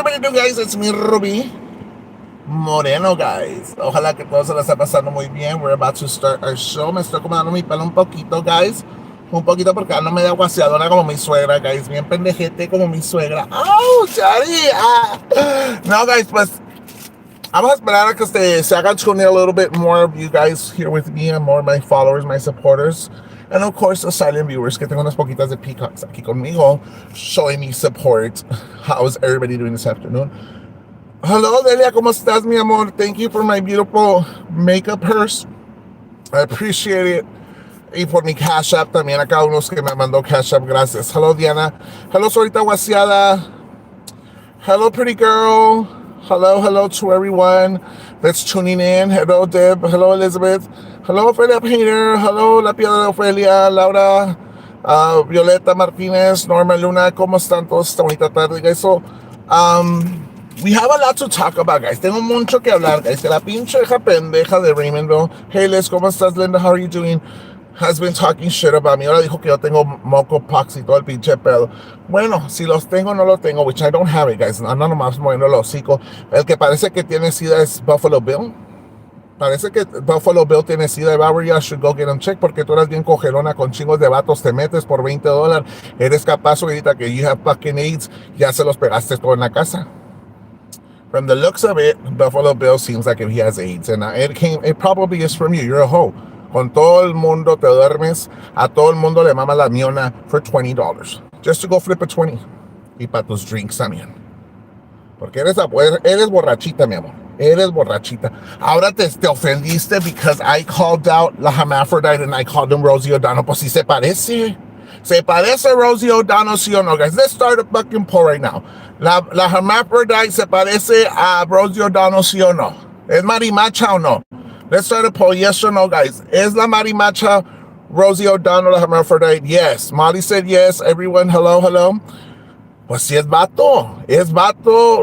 everybody doing, guys? It's me, Ruby Moreno, guys. Ojalá que todo se la esté pasando muy bien. We're about to start our show. Me estoy acomodando mi pelo un poquito, guys. Un poquito porque no me da guaseadora como mi suegra, guys. Bien pendejete como mi suegra. ¡Oh, Chari! No, guys, pues vamos a esperar a que se hagan tune in a little bit more of you guys here with me and more of my followers, my supporters. And of course, the silent viewers, que tengo unas poquitas de peacocks aquí conmigo, showing me support. How's everybody doing this afternoon? Hello, Delia, ¿cómo estás, mi amor? Thank you for my beautiful makeup purse. I appreciate it. Y por mi Cash App también, a cada uno que me mandó Cash App, gracias. Hello, Diana. Hello, Sorita Wasiada. Hello, pretty girl. Hello to everyone that's tuning in. Hello, Deb. Hello, Elizabeth. Hello, Ophelia Painter. Hello, La Piedra de Ofelia. Laura, Violeta Martínez, Norma Luna. ¿Cómo están todos esta bonita tarde, guys? So, we have a lot to talk about, guys. Tengo mucho que hablar, guys. De la pinche hija pendeja de Raymondville. Hey, Liz, ¿cómo estás, Linda? How are you doing? Has been talking shit about me. Ahora dijo que yo tengo moco pox y todo el pinche pedo. Bueno, si los tengo, no lo tengo, which I don't have it, guys. Ando nomás moviendo el hocico. El que parece que tiene sida es Buffalo Bill. Parece que Buffalo Bill tiene sida. If I were you, I should go get him checked, porque tú eres bien cogelona con chingos de vatos. Te metes por $20. Eres capaz ahorita que you have fucking AIDS. Ya se los pegaste todo en la casa. From the looks of it, Buffalo Bill seems like if he has AIDS. And it probably is from you. You're a hoe. Con todo el mundo te duermes, a todo el mundo le mama la miona for $20. Just to go flip a 20. Y para tus drinks también. Porque eres borrachita, mi amor. Eres borrachita. Ahora te ofendiste because I called out la hermaphrodite and I called him Rosie O'Donnell. Pues si se parece. ¿Se parece a Rosie O'Donnell, sí o no, guys? Let's start a fucking poll right now. La hermaphrodite se parece a Rosie O'Donnell, sí o no? ¿Es marimacha o no? Let's start a poll, yes or no, guys. ¿Es la marimacha Rosie O'Donnell la hermaphrodite? Yes. Molly said yes. Everyone, hello. Pues si es vato,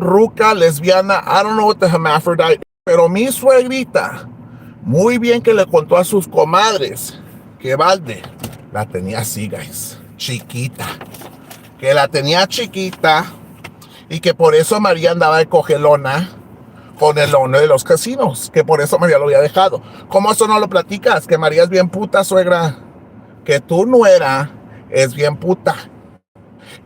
ruca, lesbiana. I don't know what the hermaphrodite. Pero mi suegrita, muy bien que le contó a sus comadres que Valde la tenía así, guys, chiquita. Que la tenía chiquita y que por eso María andaba de cogelona con el owner de los casinos, que por eso María lo había dejado. ¿Cómo eso no lo platicas? Que María es bien puta, suegra. Que tu nuera es bien puta.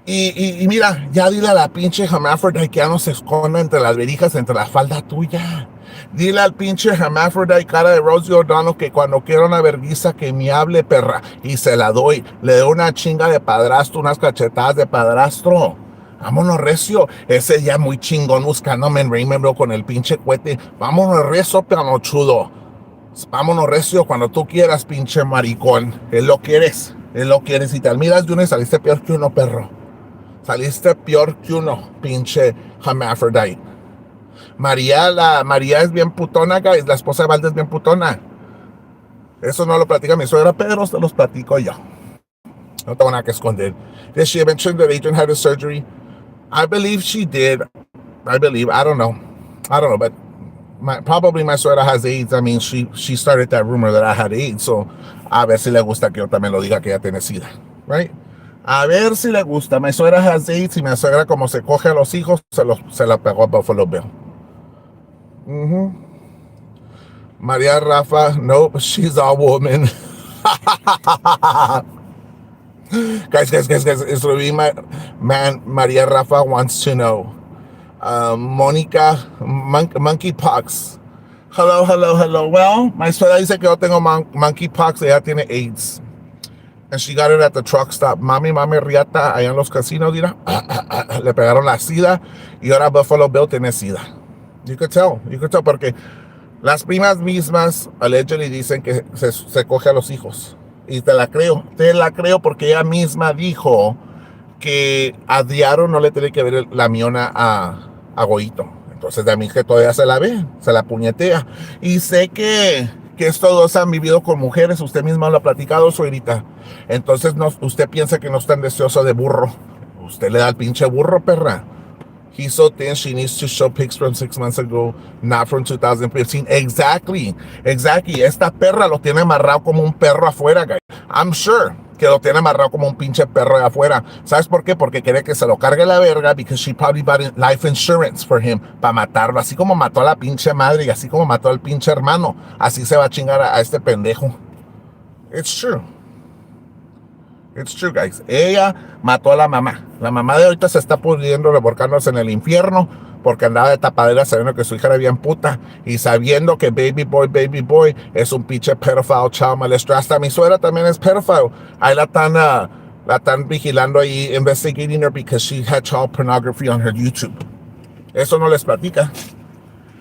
Y mira, ya dile a la pinche hermaphrodite que ya no se esconda entre las verijas, entre la falda tuya. Dile al pinche hermaphrodite cara de Rosie O'Donnell que cuando quiera una vergüenza que me hable, perra. Y se la doy. Le doy una chinga de padrastro, unas cachetadas de padrastro. Vámonos recio. Ese ya muy chingón buscándome en Raymondville con el pinche cohete. Vámonos recio, panochudo. Vámonos recio cuando tú quieras, pinche maricón. Él lo quieres. Y te miras de uno y saliste peor que uno, perro. Saliste peor que uno, pinche hermaphrodite. María es bien putona, guys. La esposa de Valde es bien putona. Eso no lo platica mi suegra, pero se los platico yo. No tengo nada que esconder. Did she mention that Adrian had a surgery? I believe she did. I don't know, but probably my suegra has AIDS. I mean, she started that rumor that I had AIDS, so a ver si le gusta que yo también lo diga que ella tiene SIDA, right? A ver si le gusta. My suegra has AIDS y mi suegra como se coge a los hijos, se la pegó a Buffalo Bill. María Rafa, nope, she's a woman. Guys, it's Ruby, man. Maria Rafa wants to know. Monica, monkeypox. Hello. Well, my suegra dice que yo tengo monkeypox, ella tiene AIDS. And she got it at the truck stop. Mami riata, allá en los casinos, mira. Le pegaron la sida y ahora Buffalo Bill tiene sida. You could tell, porque las primas mismas allegedly dicen que se coge a los hijos. Y te la creo porque ella misma dijo que a Diaro no le tiene que ver la miona a Goito. Entonces de mí que todavía se la ve, se la puñetea. Y sé que estos dos han vivido con mujeres, usted misma lo ha platicado, suegrita. Entonces usted piensa que no es tan deseoso de burro. Usted le da al pinche burro, perra. He's so thin, she needs to show pics from 6 months ago, not from 2015. Exactly. Esta perra lo tiene amarrado como un perro afuera, guys. I'm sure que lo tiene amarrado como un pinche perro de afuera. ¿Sabes por qué? Porque quiere que se lo cargue la verga, because she probably bought life insurance for him, para matarlo. Así como mató a la pinche madre y así como mató al pinche hermano, así se va a chingar a este pendejo. It's true. It's true, guys. Ella mató a la mamá. La mamá de ahorita se está pudriendo, revolcándose en el infierno, porque andaba de tapadera sabiendo que su hija era bien puta y sabiendo que baby boy es un pinche pedophile, child molester. Hasta mi suegra también es pedophile. Ahí la están vigilando ahí, investigating her because she had child pornography on her YouTube. Eso no les platica,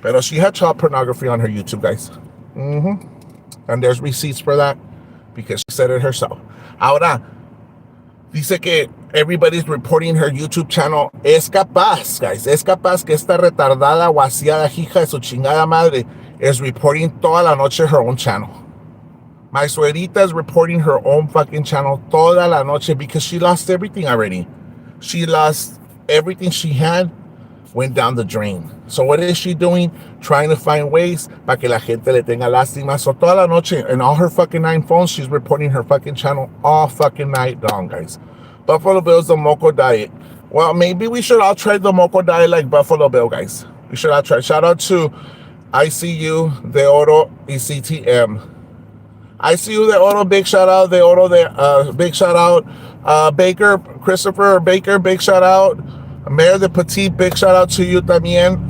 pero she had child pornography on her YouTube, guys. And there's receipts for that because she said it herself. Ahora, dice que everybody's reporting her YouTube channel. Es capaz, guys, es capaz que esta retardada, Wasiada, hija de su chingada madre, is reporting toda la noche her own channel. My suegrita is reporting her own fucking channel toda la noche because she lost everything already. She lost everything she had, went down the drain. So what is she doing? Trying to find ways para que la gente le tenga lástima. So toda la noche, in all her fucking 9 phones, she's reporting her fucking channel all fucking night long, guys. Buffalo Bill's the Moco Diet. Well, maybe we should all try the Moco Diet like Buffalo Bill, guys. We should all try. Shout out to ICU De Oro y CTM. ICU De Oro, big shout out. De Oro, big shout out. Baker, Christopher Baker, big shout out. Mayor de Petit, big shout out to you también.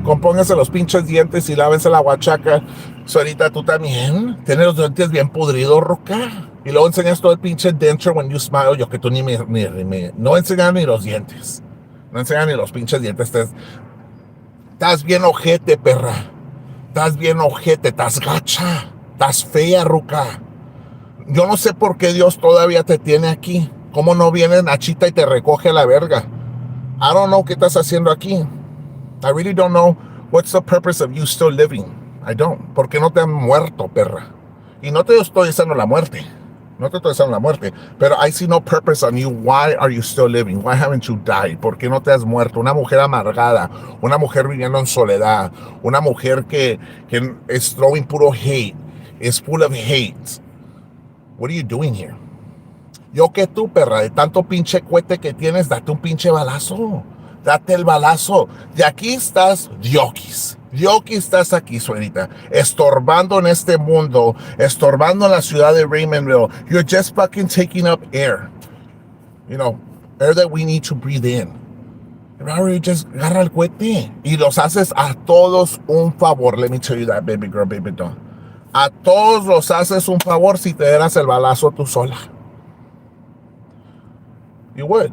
Compónganse los pinches dientes y lávense la guachaca. Suerita, tú también. Tienes los dientes bien podridos, Roca. Y luego enseñas todo el pinche denture when you smile. Yo que tú ni no enseñas ni los dientes. No enseñas ni los pinches dientes. Estás bien ojete, perra. Estás bien ojete. Estás gacha. Estás fea, Roca. Yo no sé por qué Dios todavía te tiene aquí. ¿Cómo no viene Nachita y te recoge a la verga? I don't know qué estás haciendo aquí. I really don't know what's the purpose of you still living. I don't. ¿Por qué no te han muerto, perra? Y no te estoy diciendo la muerte. No te estoy diciendo la muerte. Pero I see no purpose on you. Why are you still living? Why haven't you died? ¿Por qué no te has muerto? Una mujer amargada. Una mujer viviendo en soledad. Una mujer que is throwing puro hate. Is full of hate. What are you doing here? Yo que tú, perra, de tanto pinche cohete que tienes, date un pinche balazo. Date el balazo. De aquí estás, Diokis. Diokis estás aquí, suegrita. Estorbando en este mundo. Estorbando en la ciudad de Raymondville. You're just fucking taking up air. You know, air that we need to breathe in. Now you just agarra el cohete. Y los haces a todos un favor. Let me tell you that, baby girl, baby doll. A todos los haces un favor si te dieras el balazo tú sola. You would.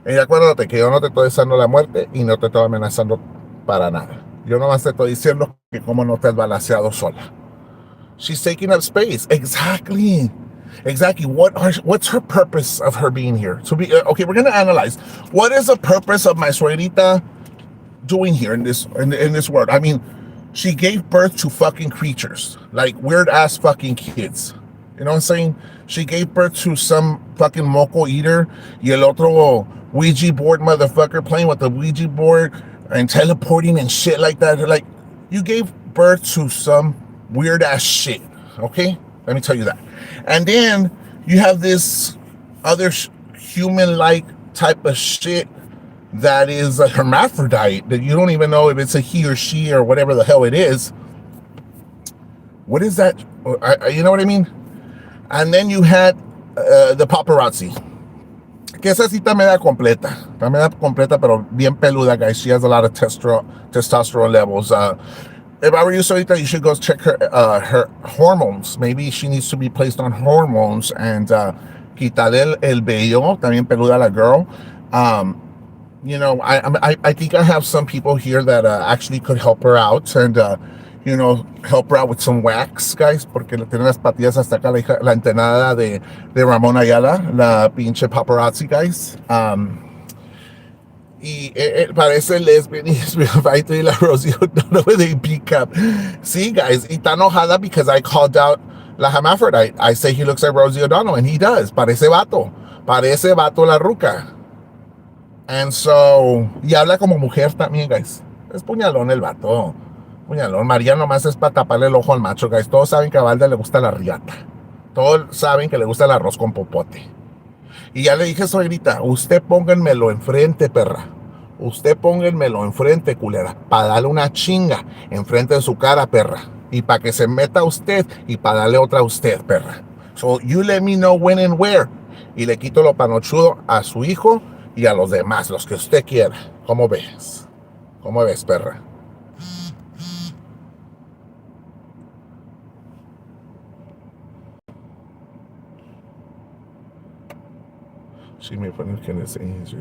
Y acuérdate que yo no te estoy deseando la muerte y no te estoy amenazando para nada. Yo nomás te estoy diciendo que como no te has balaceado sola. She's taking up space. Exactly. What's her purpose of her being here? To be okay, we're gonna analyze. What is the purpose of my suegrita doing here in this world? I mean, she gave birth to fucking creatures, like weird ass fucking kids. You know what I'm saying? She gave birth to some fucking moco eater y el otro Ouija board motherfucker playing with the Ouija board and teleporting and shit like that. Like, you gave birth to some weird ass shit, okay? Let me tell you that. And then you have this other human-like type of shit that is a hermaphrodite that you don't even know if it's a he or she or whatever the hell it is. What is that? You know what I mean? And then you had the paparazzi. Que esa sí está media completa, pero bien peluda, guys. She has a lot of testosterone levels. If I were you, Solita, you should go check her hormones. Maybe she needs to be placed on hormones and quitarle el vello. También peluda la girl. You know, I think I have some people here that actually could help her out and you know, help her out with some wax, guys, porque le tienen las patillas hasta acá la entenada de Ramón Ayala, la pinche paparazzi, guys. Y parece lesbian y y la Rosie O'Donnell with a B cup. See, guys, y está enojada because I called out la hermaphrodite. I say he looks like Rosie O'Donnell, and he does. Parece vato la ruca. And so, y habla como mujer también, guys. Es puñalón el vato. Puñalón. María nomás es para taparle el ojo al macho, guys. Todos saben que a Valda le gusta la riata. Todos saben que le gusta el arroz con popote. Y ya le dije, suegrita, usted pónganmelo enfrente, perra. Usted pónganmelo enfrente, culera. Para darle una chinga enfrente de su cara, perra. Y para que se meta usted y para darle otra a usted, perra. So you let me know when and where. Y le quito lo panochudo a su hijo y a los demás, los que usted quiera. ¿Cómo ves? ¿Cómo ves, perra? She made fun of Kenneth saying he's...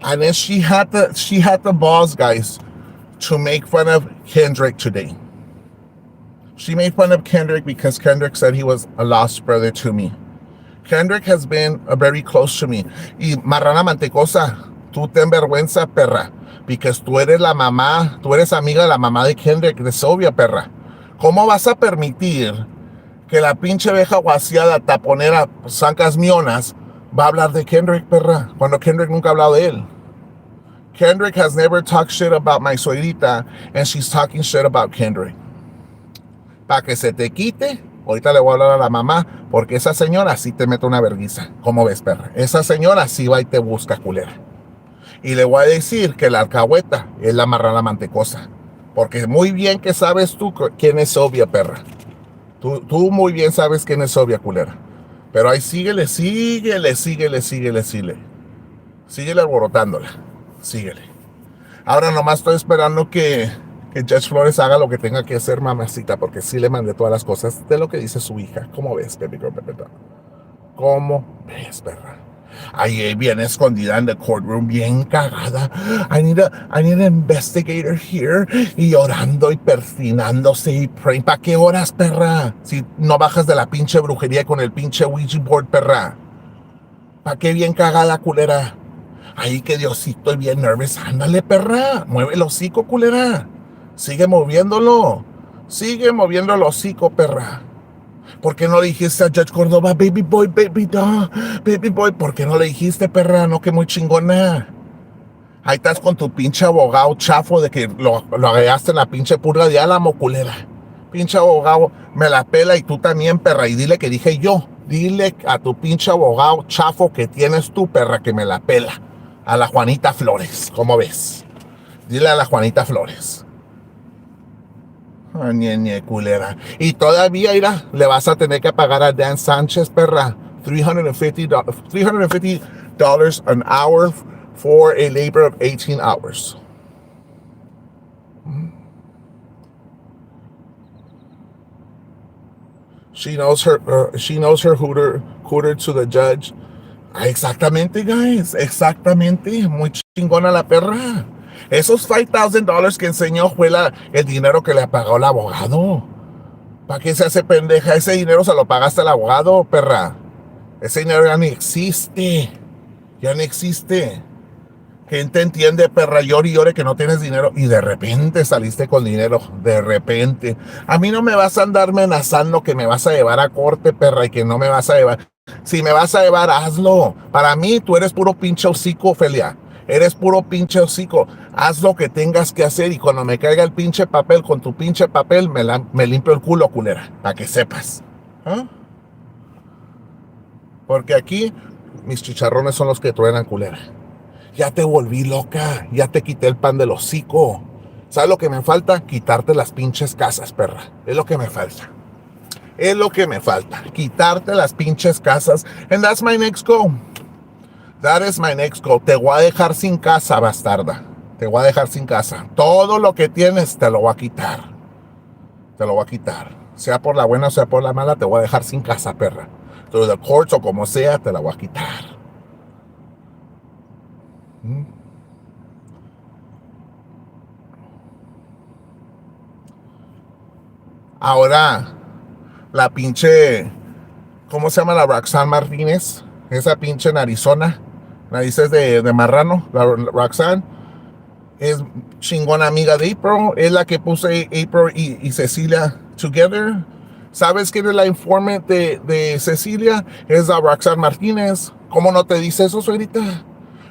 And then she had the balls, guys, to make fun of Kendrick today. She made fun of Kendrick because Kendrick said he was a lost brother to me. Kendrick has been very close to me. Y marrana mantecosa, tú ten vergüenza, perra, because tú eres la mamá, tú eres amiga de la mamá de Kendrick, de Sylvia, perra. ¿Cómo vas a permitir que la pinche vieja guasiada taponera zancas mionas va a hablar de Kendrick, perra, cuando Kendrick nunca ha hablado de él? Kendrick has never talked shit about my suegrita, and she's talking shit about Kendrick. Para que se te quite, ahorita le voy a hablar a la mamá, porque esa señora sí te mete una vergüenza. ¿Cómo ves, perra? Esa señora sí va y te busca, culera. Y le voy a decir que la alcahueta es la marrana mantecosa. Porque muy bien que sabes tú quién es Sylvia, perra. Tú muy bien sabes quién es Sylvia, culera. Pero ahí síguele. Síguele alborotándola. Síguele. Ahora nomás estoy esperando que Judge Flores haga lo que tenga que hacer, mamacita, porque sí le mandé todas las cosas de lo que dice su hija. ¿Cómo ves, baby girl, baby doll? ¿Cómo ves, perra? Ahí viene escondida en the courtroom, bien cagada. I need an investigator here. Y llorando y persinándose y praying. ¿Para qué horas, perra? Si no bajas de la pinche brujería con el pinche Ouija board, perra. ¿Para qué bien cagada, culera? Ahí que Diosito y bien nervous. Ándale, perra. Mueve el hocico, culera. Sigue moviéndolo. Sigue moviendo el hocico, perra. ¿Por qué no le dijiste a Judge Córdoba, baby boy, baby doll, baby boy? ¿Por qué no le dijiste, perra? No, que muy chingona. Ahí estás con tu pinche abogado chafo de que lo agregaste en la pinche purga de Álamo, culera. Pinche abogado, me la pela y tú también, perra. Y dile que dije yo. Dile a tu pinche abogado chafo que tienes tú, perra, que me la pela. A la Juanita Flores, ¿cómo ves? Dile a la Juanita Flores. Ñe, culera. Y todavía, irá, le vas a tener que pagar a Dan Sánchez, perra, $350 an hour for a labor of 18 hours. She knows her hooter to the judge. Exactamente, guys. Exactamente. Muy chingona la perra. Esos $5,000 que enseñó fue el dinero que le pagó el abogado. ¿Para qué se hace pendeja? Ese dinero se lo pagaste al abogado, perra. Ese dinero ya ni existe. Ya no existe. ¿Quién te entiende, perra? Llore y llore que no tienes dinero. Y de repente saliste con dinero. De repente. A mí no me vas a andar amenazando que me vas a llevar a corte, perra, y que no me vas a llevar. Si me vas a llevar, hazlo. Para mí, tú eres puro pinche hocico, Ofelia. Eres puro pinche hocico. Haz lo que tengas que hacer y cuando me caiga el pinche papel, con tu pinche papel, me limpio el culo, culera. Para que sepas. ¿Ah? Porque aquí, mis chicharrones son los que truenan, culera. Ya te volví loca. Ya te quité el pan del hocico. ¿Sabes lo que me falta? Quitarte las pinches casas, perra. Es lo que me falta. Es lo que me falta. Quitarte las pinches casas. And that's my next goal. That is my next goal. Te voy a dejar sin casa, bastarda. Te voy a dejar sin casa. Todo lo que tienes te lo voy a quitar. Te lo voy a quitar. Sea por la buena o sea por la mala, te voy a dejar sin casa, perra. Through the courts o como sea, te la voy a quitar. Ahora, la pinche... ¿Cómo se llama la Roxanne Martínez? Esa pinche narizona. Narices de marrano. La Roxanne es chingona amiga de April. Es la que puso April y Cecilia together. ¿Sabes quién es la informe de Cecilia? Es la Roxanne Martínez. ¿Cómo no te dice eso, suegrita?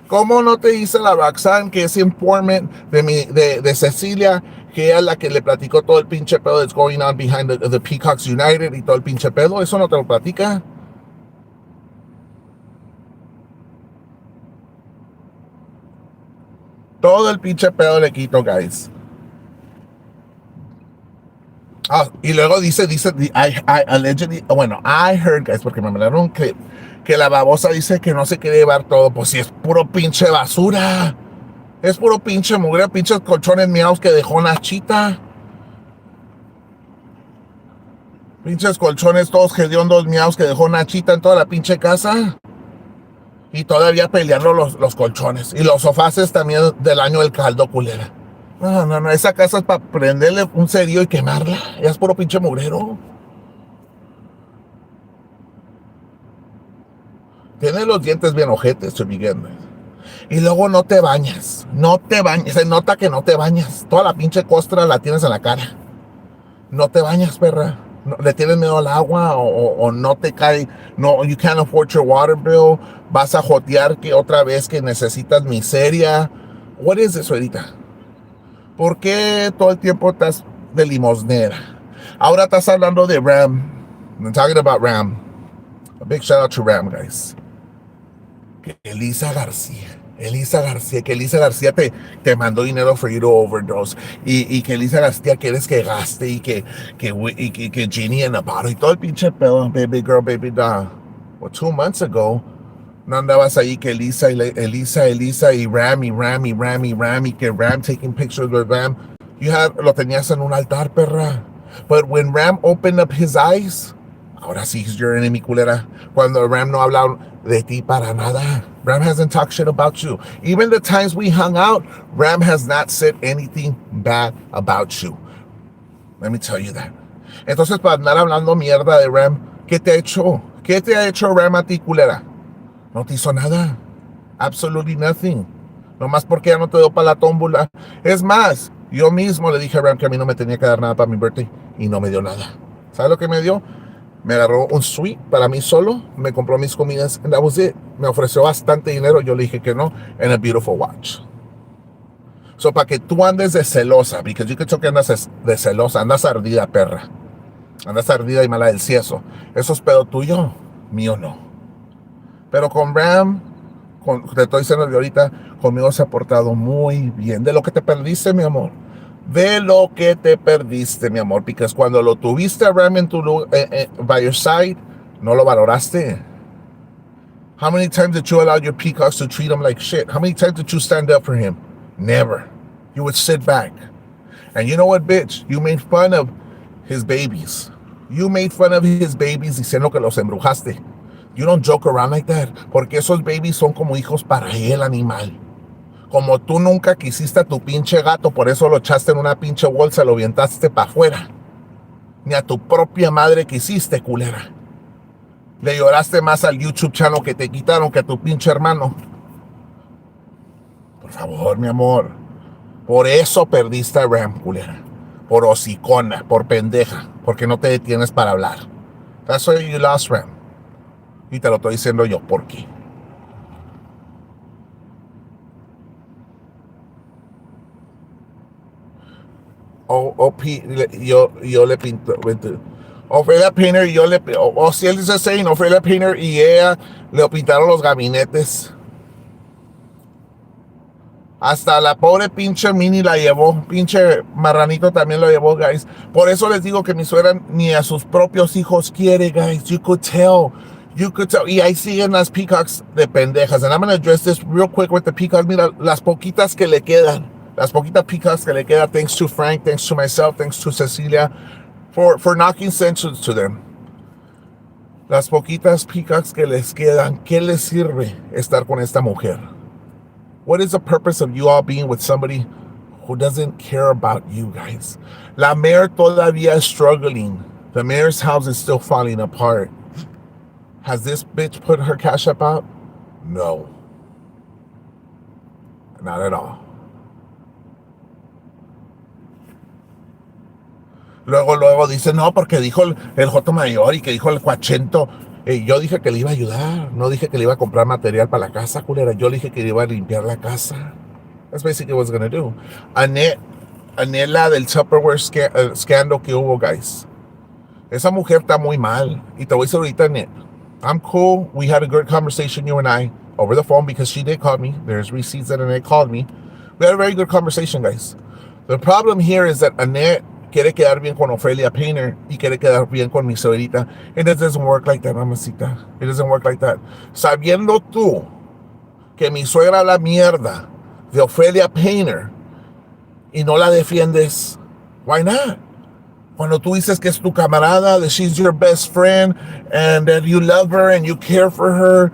¿Cómo no te dice la Roxanne que es informant de Cecilia, que ella es la que le platicó todo el pinche pedo that's going on behind the Peacocks United y todo el pinche pedo? ¿Eso no te lo platica? Todo el pinche pedo le quito, guys. Ah, y luego dice, I allegedly, bueno, I heard, guys, porque me mandaron un clip, que la babosa dice que no se quiere llevar todo, pues si es puro pinche basura. Es puro pinche mugre, pinches colchones miaos que dejó Nachita. Pinches colchones todos hediondos miaos que dejó Nachita en toda la pinche casa. Y todavía peleando los colchones. Y los sofaces también del año del caldo, culera. No, no, no, esa casa es para prenderle un cerillo y quemarla. Ya es puro pinche mugrero. Tiene los dientes bien ojetes, to begin with. Y luego no te bañas. No te bañas. Se nota que no te bañas. Toda la pinche costra la tienes en la cara. No te bañas, perra. No, le tienes miedo al agua o no te cae. No, you can't afford your water bill. Vas a jotear que otra vez que necesitas miseria. What is this, ahorita? ¿Por qué todo el tiempo estás de limosnera? Ahora estás hablando de Ram. I'm talking about Ram. A big shout out to Ram, guys. Que Elisa García, que Elisa García te mandó dinero for you to overdose. Y que Elisa García quieres que gaste y que Ginny en Navarro y todo el pinche pedo, baby girl, baby doll. Well, 2 months ago, no andabas ahí que Elisa y Ram y que Ram taking pictures with Ram. Lo tenías en un altar, perra. But when Ram opened up his eyes, ahora sí, he's your enemy, culera. Cuando Ram no habla de ti para nada. Ram hasn't talked shit about you. Even the times we hung out, Ram has not said anything bad about you. Let me tell you that. Entonces, para andar hablando mierda de Ram, ¿qué te ha hecho? ¿Qué te ha hecho Ram a ti, culera? No te hizo nada. Absolutely nothing. Nomás porque ya no te dio para la tómbola. Es más, yo mismo le dije a Ram que a mí no me tenía que dar nada para mi birthday y no me dio nada. ¿Sabes lo que me dio? Me agarró un suite para mí solo, me compró mis comidas, and that was it. Me ofreció bastante dinero, yo le dije que no, and a beautiful watch. So, para que tú andes de celosa, because you can tell que andas de celosa, andas ardida, perra. Andas ardida y mala del cieso. Eso es pedo tuyo, mío no. Pero con Ram, te estoy diciendo de ahorita, conmigo se ha portado muy bien. De lo que te perdiste, mi amor. De lo que te perdiste, mi amor. Porque cuando lo tuviste a Ram en by your side, no lo valoraste. How many times did you allow your peacocks to treat him like shit? How many times did you stand up for him? Never. You would sit back. And you know what, bitch? You made fun of his babies. You made fun of his babies diciendo que los embrujaste. You don't joke around like that. Porque esos babies son como hijos para el animal. Como tú nunca quisiste a tu pinche gato, por eso lo echaste en una pinche bolsa, lo avientaste para afuera. Ni a tu propia madre quisiste, culera. Le lloraste más al YouTube channel que te quitaron que a tu pinche hermano. Por favor, mi amor. Por eso perdiste a Ram, culera. Por hocicona, por pendeja. Porque no te detienes para hablar. That's why you lost Ram. Y te lo estoy diciendo yo, ¿por qué? Yo le pinto. Ophelia Painter y yo le. O si él dice saying, Ophelia Painter y ella le pintaron los gabinetes. Hasta la pobre pinche Mini la llevó. Pinche marranito también lo llevó, guys. Por eso les digo que mi suegra ni a sus propios hijos quiere, guys. You could tell. You could tell. Y ahí siguen las peacocks de pendejas. And I'm going to address this real quick with the peacocks. Mira, las poquitas que le quedan. Las poquitas peacocks que le quedan. Thanks to Frank, thanks to myself, thanks to Cecilia. For knocking sense to them. Las poquitas peacocks que les quedan. ¿Qué les sirve estar con esta mujer? What is the purpose of you all being with somebody who doesn't care about you guys? La mayor todavía is struggling. The mayor's house is still falling apart. Has this bitch put her cash up out? No. Not at all. Luego dice, no, porque dijo el Joto Mayor y que dijo el Cuachento. Yo dije que le iba a ayudar, no dije que le iba a comprar material para la casa, culera. Yo le dije que le iba a limpiar la casa. That's basically what I was gonna do. Annette, la del Tupperware scandal que hubo, guys. Esa mujer está muy mal. Y te voy a decir ahorita, Annette. I'm cool. We had a good conversation, you and I, over the phone because she did call me. There's receipts that Annette called me. We had a very good conversation, guys. The problem here is that Annette quiere quedar bien con Ophelia Painter y quiere quedar bien con mi suegrita. And it doesn't work like that, mamacita. It doesn't work like that. Sabiendo tú que mi suegra la mierda de Ophelia Painter y no la defiendes, why not? Cuando tú dices que es tu camarada, that she's your best friend, and that you love her and you care for her,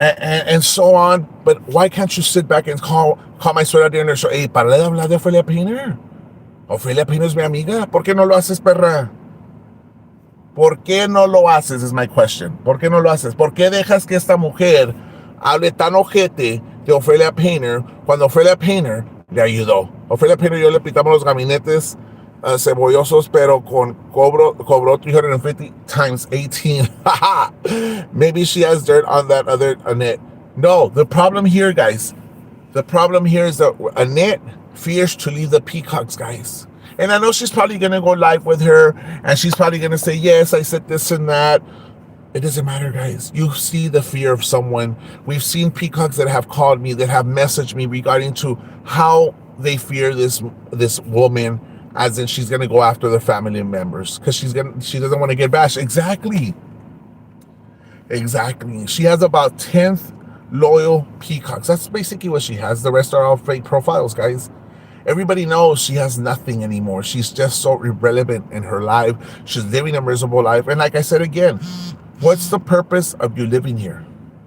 and so on. But why can't you sit back and call my suegra during her show? Hey, para de hablar de Ophelia Painter. Ophelia Painter es mi amiga. ¿Por qué no lo haces, perra? ¿Por qué no lo haces? Es my question. ¿Por qué no lo haces? ¿Por qué dejas que esta mujer hable tan ojete de Ophelia Painter cuando Ophelia Painter le ayudó? Ophelia Painter y yo le pintamos los gabinetes cebollosos, pero cobró 350 times 18. Maybe she has dirt on that other Annette. No, the problem here, guys, the problem here is that Annette fears to leave the Peacocks, guys. And I know she's probably going to go live with her, and she's probably going to say, yes, I said this and that. It doesn't matter, guys. You see the fear of someone. We've seen Peacocks that have called me, that have messaged me regarding to how they fear this woman, as in she's going to go after the family members because she doesn't want to get bashed. Exactly. She has about 10 loyal Peacocks. That's basically what she has. The rest are all fake profiles, guys. Everybody knows she has nothing anymore. She's just so irrelevant in her life. She's living a miserable life. And like I said again, what's the purpose of you living here?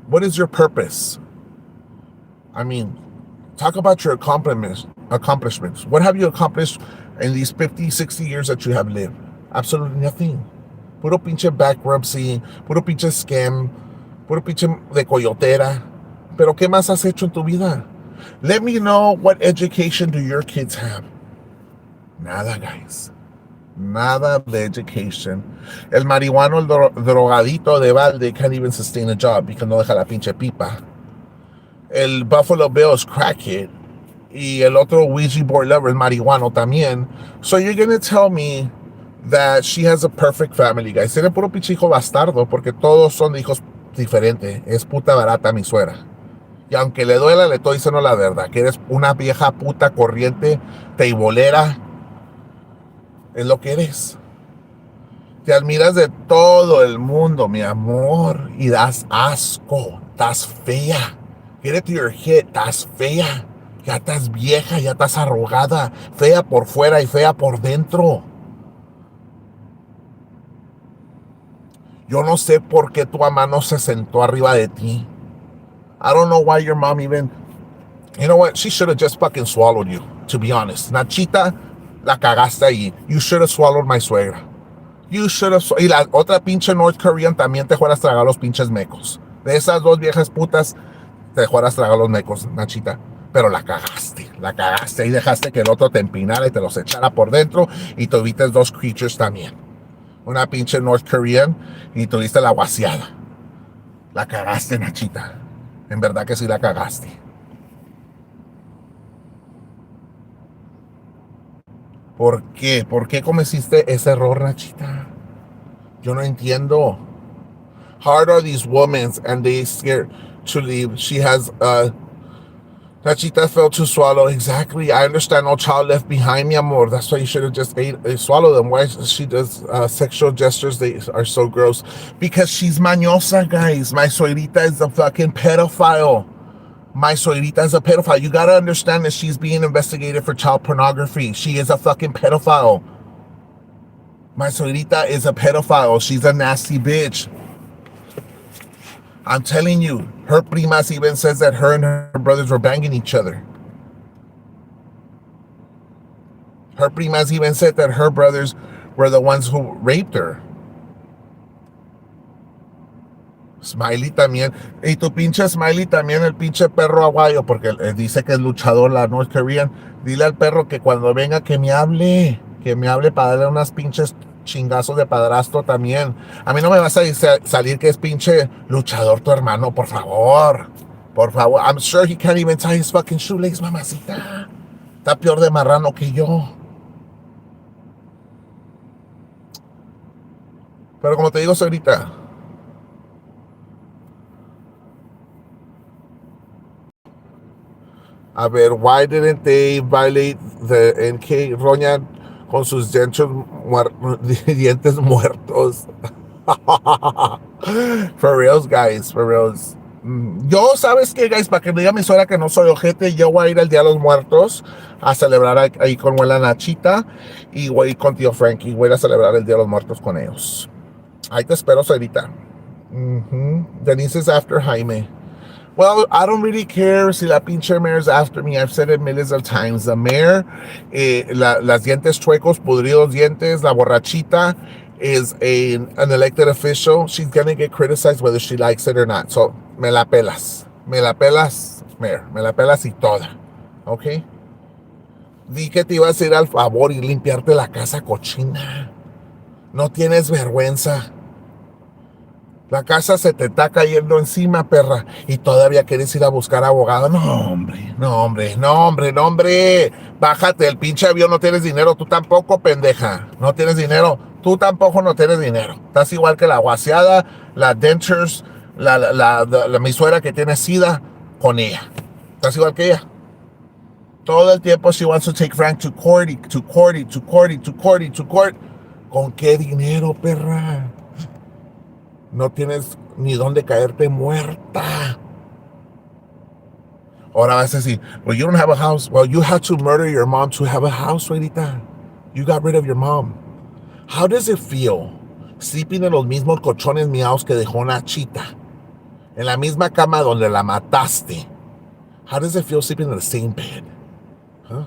What is your purpose? I mean, talk about your accomplishments. What have you accomplished in these 50, 60 years that you have lived? Absolutely nothing. Puro pinche bankruptcy, puro pinche scam, puro pinche de coyotera. Pero ¿qué más has hecho en tu vida? Let me know, what education do your kids have? Nada, guys. Nada de education. El marihuano, el drogadito de balde can't even sustain a job because no deja la pinche pipa. El Buffalo Bill is crackhead. Y el otro Ouija board lover, el marihuano también. So you're gonna tell me that she has a perfect family, guys. Tiene puro pinche hijo bastardo porque todos son hijos diferentes. Es puta barata mi suegra. Y aunque le duela, le estoy diciendo la verdad, que eres una vieja puta corriente, teibolera. Es lo que eres. Te admiras de todo el mundo, mi amor, y das asco. Estás fea. Get it to your head, estás fea. Ya estás vieja, ya estás arrugada. Fea por fuera y fea por dentro. Yo no sé por qué tu mamá no se sentó arriba de ti. I don't know why your mom even... You know what? She should have just fucking swallowed you, to be honest. Nachita, la cagaste ahí. You should have swallowed my suegra. You should have... Y la otra pinche North Korean también te fueras tragar los pinches mecos. De esas dos viejas putas, te fueras tragar los mecos, Nachita. Pero la cagaste y dejaste que el otro te empinara y te los echara por dentro y tuviste dos creatures también. Una pinche North Korean y tuviste la Wasiada. La cagaste, Nachita. En verdad que sí la cagaste. ¿Por qué? ¿Por qué cometiste ese error, Nachita? Yo no entiendo. Hard are these women and they scared to leave. She has Nachita failed to swallow. Exactly. I understand. No child left behind, mi amor. That's why you should have just swallowed them. Why she does sexual gestures? They are so gross. Because she's mañosa, guys. My suegrita is a fucking pedophile. My suegrita is a pedophile. You gotta understand that she's being investigated for child pornography. She is a fucking pedophile. My suegrita is a pedophile. She's a nasty bitch. I'm telling you, her primas even says that her and her brothers were banging each other. Her primas even said that her brothers were the ones who raped her. Smiley también. Y tu pinche Smiley también, el pinche perro aguayo, porque dice que es luchador la North Korean. Dile al perro que cuando venga que me hable para darle unas pinches chingazos de padrastro también. A mí no me vas a salir que es pinche luchador tu hermano, por favor. Por favor. I'm sure he can't even tie his fucking shoelace, mamacita. Está peor de marrano que yo. Pero como te digo, ahorita, a ver, why didn't they violate the NK Roña con sus dientes muertos? For reals, guys, for reals. Yo, ¿sabes qué, guys? Para que me diga mi suegra que no soy ojete, yo voy a ir al Día de los Muertos a celebrar ahí con abuela Nachita y voy a ir con tío Frankie. Voy a ir a celebrar el Día de los Muertos con ellos. Ahí te espero, suegrita. Denise is after Jaime. Well, I don't really care si la pinche mayor is after me. I've said it millions of times. The mayor, las dientes chuecos, podridos dientes, la borrachita is an elected official. She's gonna get criticized whether she likes it or not. So, me la pelas. Me la pelas, mayor. Me la pelas y toda. ¿Ok? Di que te ibas a ir al favor y limpiarte la casa cochina. No tienes vergüenza. La casa se te está cayendo encima, perra. Y todavía quieres ir a buscar abogado. No, hombre, no, hombre, no, hombre, no, hombre. Bájate, el pinche avión, no tienes dinero. Tú tampoco, pendeja. No tienes dinero. Tú tampoco no tienes dinero. Estás igual que la Wasiada, la Dentures, mi suegra que tiene SIDA, con ella. Estás igual que ella. Todo el tiempo she wants to take Frank to court, to court, to court, to court, to court. ¿Con qué dinero, perra? No tienes ni dónde caerte muerta. Ahora vas a decir, well, you don't have a house. Well, you had to murder your mom to have a house, Rita. You got rid of your mom. How does it feel sleeping en los mismos colchones miaos que dejó Nachita? En la misma cama donde la mataste. How does it feel sleeping in the same bed? Huh?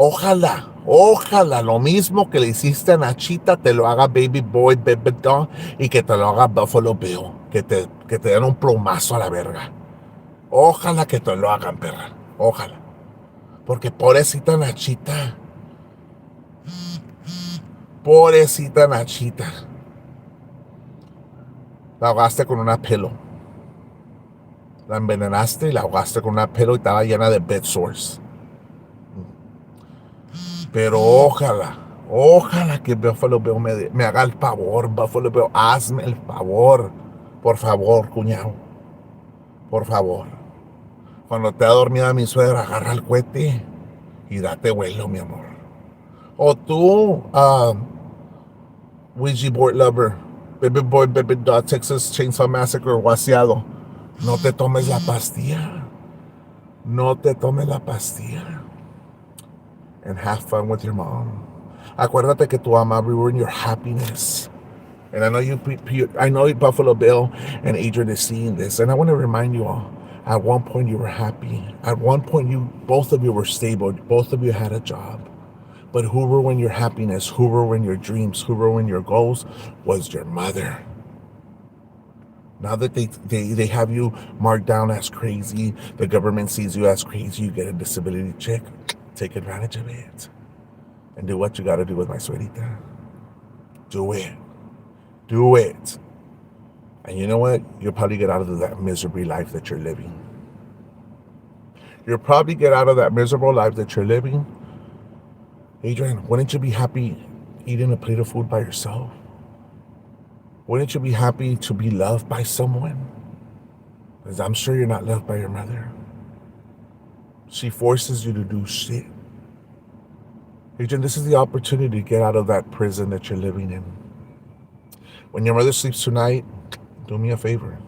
Ojalá lo mismo que le hiciste a Nachita te lo haga Baby Boy, Baby Doll y que te lo haga Buffalo Bill, que te den un plomazo a la verga. Ojalá que te lo hagan, perra, ojalá. Porque pobrecita Nachita, la ahogaste con una pelo. La envenenaste y la ahogaste con una pelo y estaba llena de bed sores. Pero ojalá que Buffalo Bill me haga el favor. Buffalo Bill, hazme el favor. Por favor, cuñado. Por favor. Cuando te ha dormido mi suegra, agarra el cohete y date vuelo, mi amor. O tú, Ouija board lover, Baby Boy, Baby Doll, Texas Chainsaw Massacre, Wasiado, no te tomes la pastilla. No te tomes la pastilla. And have fun with your mom. Acuérdate que tu mamá ruined your happiness. And I know Buffalo Bill and Adrian is seeing this. And I want to remind you all, at one point you were happy. At one point both of you were stable. Both of you had a job. But who ruined your happiness? Who ruined your dreams? Who ruined your goals? Was your mother. Now that they have you marked down as crazy, the government sees you as crazy, you get a disability check. Take advantage of it and do what you got to do with my suegrita. Do it. And you know what? You'll probably get out of that miserable life that you're living. Adrian, wouldn't you be happy eating a plate of food by yourself? Wouldn't you be happy to be loved by someone? Because I'm sure you're not loved by your mother. She forces you to do shit. Adrian, this is the opportunity to get out of that prison that you're living in. When your mother sleeps tonight, do me a favor.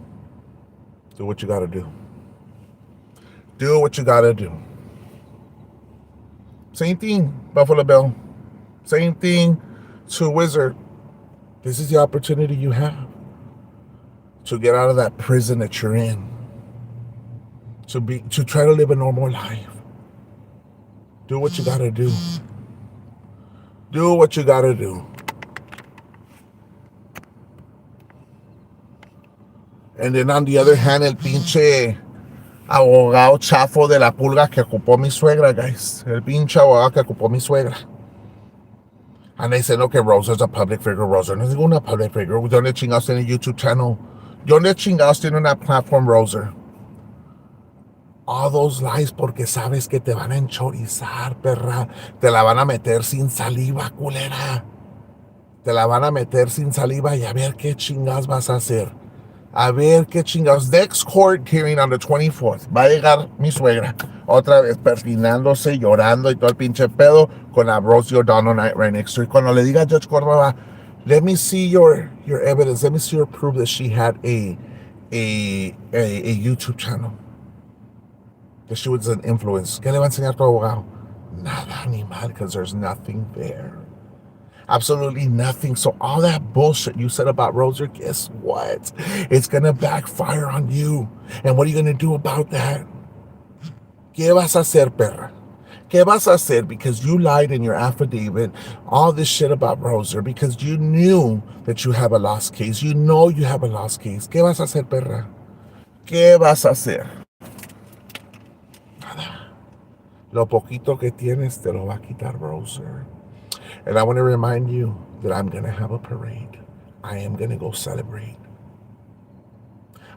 Do what you gotta do. Same thing, Buffalo Bill. Same thing to Wizard. This is the opportunity you have to get out of that prison that you're in. To try to live a normal life. Do what you gotta do. And then on the other hand, el pinche abogado chafo de la pulga que ocupó mi suegra, guys. El pinche abogado que ocupó mi suegra. And they said, okay, Rosa's a public figure. Rosa no es ninguna public figure. ¿Dónde chingados tiene YouTube channel? ¿Dónde chingados tiene una platform, Rosa? All those lies porque sabes que te van a enchorizar, perra. Te la van a meter sin saliva, culera. Te la van a meter sin saliva y a ver qué chingados vas a hacer. A ver qué chingados. Next court hearing on the 24th. Va a llegar mi suegra. Otra vez perfinándose, llorando y todo el pinche pedo con la Rosie O'Donnell night right next to her. Cuando le diga a Judge Córdoba, let me see your evidence. Let me see your proof that she had a YouTube channel. That she was an influence. ¿Qué le va a enseñar tu abogado? Nada, ni mal, because there's nothing there. Absolutely nothing. So all that bullshit you said about Roser, guess what? It's going to backfire on you. And what are you going to do about that? ¿Qué vas a hacer, perra? ¿Qué vas a hacer? Because you lied in your affidavit, all this shit about Roser, because you knew that you have a lost case. You know you have a lost case. ¿Qué vas a hacer, perra? ¿Qué vas a hacer? Nada. Lo poquito que tienes te lo va a quitar Roser. And I want to remind you that I'm going to have a parade. I am going to go celebrate.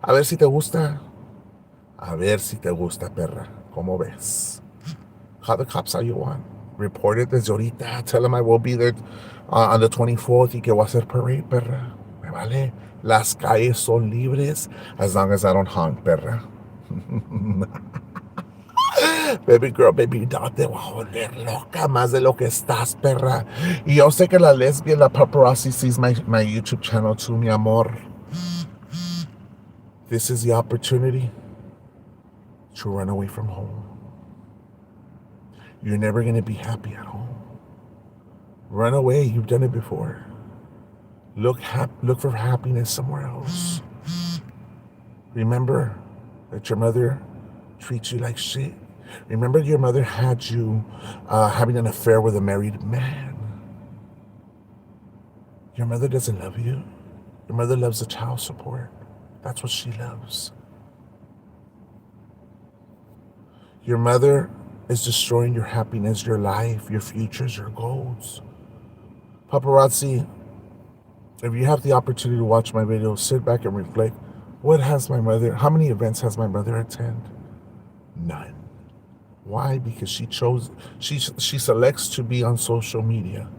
A ver si te gusta. A ver si te gusta, perra. ¿Cómo ves? Call the cops how you want. Report it desde ahorita. Tell them I will be there on the 24th y que voy a hacer parade, perra. Me vale. Las calles son libres as long as I don't honk, perra. Baby girl, baby doll, te voy a volver loca más de lo que estás, perra. Y yo sé que la lesbian, la paparazzi sees my YouTube channel too, mi amor. This is the opportunity to run away from home. You're never going to be happy at home. Run away. You've done it before. Look for happiness somewhere else. Remember that your mother treats you like shit. Remember your mother had you having an affair with a married man. Your mother doesn't love you. Your mother loves the child support. That's what she loves. Your mother is destroying your happiness, your life, your futures, your goals. Paparazzi, if you have the opportunity to watch my video, sit back and reflect. How many events has my mother attended? None. Why? Because she selects to be on social media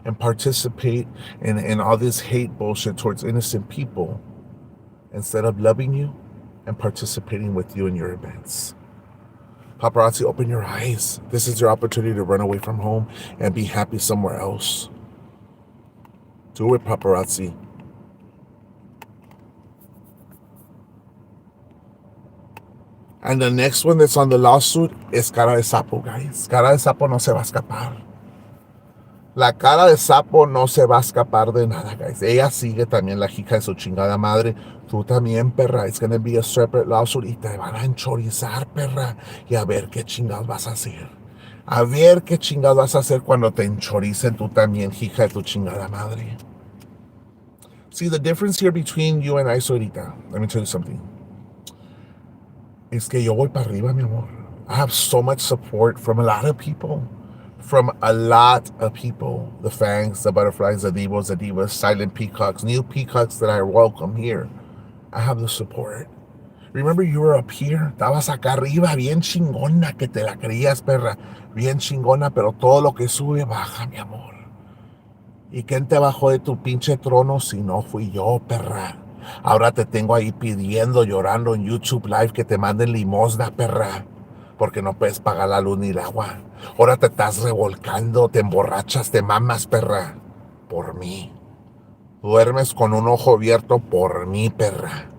and participate in all this hate bullshit towards innocent people instead of loving you and participating with you in your events. Paparazzi, open your eyes. This is your opportunity to run away from home and be happy somewhere else. Do it, paparazzi. And the next one that's on the lawsuit is Cara de Sapo, guys. Cara de Sapo no se va a escapar. La cara de sapo no se va a escapar de nada, guys. Ella sigue también, la hija de su chingada madre. Tú también, perra. It's gonna be a separate lawsuit y te van a enchorizar, perra. Y a ver qué chingados vas a hacer. A ver qué chingados vas a hacer cuando te enchoricen tú también, hija de tu chingada madre. See, the difference here between you and I, Sorita, let me tell you something. Es que yo voy para arriba, mi amor. I have so much support from a lot of people. From a lot of people. The fangs, the butterflies, the divas, silent peacocks, new peacocks that I welcome here. I have the support. Remember you were up here? Estabas acá arriba, bien chingona, que te la creías, perra. Bien chingona, pero todo lo que sube, baja, mi amor. ¿Y quién te bajó de tu pinche trono si no fui yo, perra? Ahora te tengo ahí pidiendo, llorando en YouTube Live que te manden limosna, perra. Porque no puedes pagar la luz ni el agua. Ahora te estás revolcando, te emborrachas, te mamas, perra. Por mí. Duermes con un ojo abierto por mí, perra.